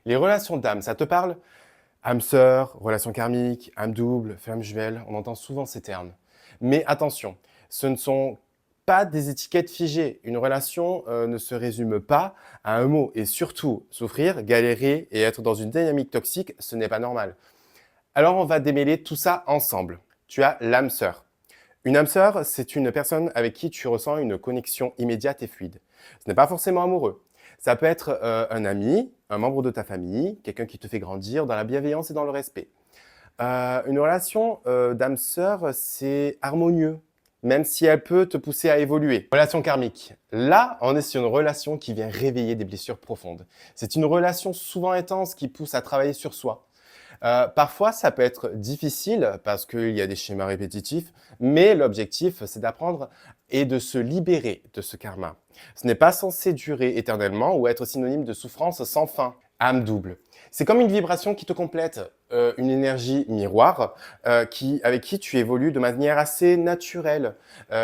Les relations d'âme, ça te parle? Âme sœur, relation karmique, âme double, flamme jumelle, on entend souvent ces termes. Mais attention, ce ne sont pas des étiquettes figées. Une relation ne se résume pas à un mot. Et surtout, souffrir, galérer et être dans une dynamique toxique, ce n'est pas normal. Alors on va démêler tout ça ensemble. Tu as l'âme sœur. Une âme sœur, c'est une personne avec qui tu ressens une connexion immédiate et fluide. Ce n'est pas forcément amoureux. Ça peut être un ami, un membre de ta famille, quelqu'un qui te fait grandir dans la bienveillance et dans le respect. Une relation d'âme sœur, c'est harmonieux, même si elle peut te pousser à évoluer. Relation karmique. Là, on est sur une relation qui vient réveiller des blessures profondes. C'est une relation souvent intense qui pousse à travailler sur soi. Parfois, ça peut être difficile parce qu'il y a des schémas répétitifs, mais l'objectif, c'est d'apprendre et de se libérer de ce karma. Ce n'est pas censé durer éternellement ou être synonyme de souffrance sans fin. Âme double. C'est comme une vibration qui te complète, une énergie miroir avec qui tu évolues de manière assez naturelle.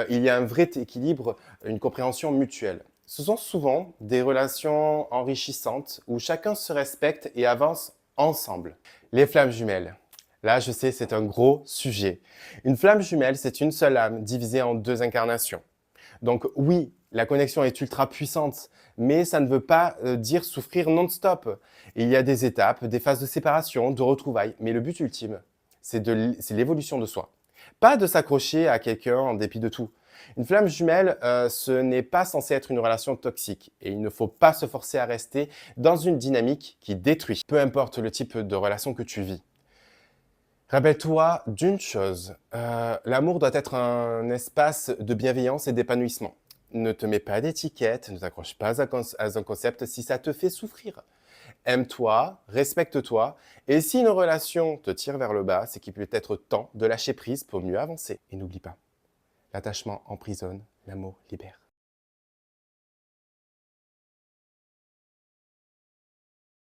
Il y a un vrai équilibre, une compréhension mutuelle. Ce sont souvent des relations enrichissantes où chacun se respecte et avance ensemble. Les flammes jumelles. Là, je sais, c'est un gros sujet. Une flamme jumelle, c'est une seule âme divisée en deux incarnations. Donc oui, la connexion est ultra puissante, mais ça ne veut pas dire souffrir non-stop. Il y a des étapes, des phases de séparation, de retrouvailles, mais le but ultime, c'est l'évolution de soi. Pas de s'accrocher à quelqu'un en dépit de tout. Une flamme jumelle, ce n'est pas censé être une relation toxique et il ne faut pas se forcer à rester dans une dynamique qui détruit, peu importe le type de relation que tu vis. Rappelle-toi d'une chose, l'amour doit être un espace de bienveillance et d'épanouissement. Ne te mets pas d'étiquette, ne t'accroche pas à un concept si ça te fait souffrir. Aime-toi, respecte-toi, et si une relation te tire vers le bas, c'est qu'il peut être temps de lâcher prise pour mieux avancer. Et n'oublie pas, l'attachement emprisonne, l'amour libère.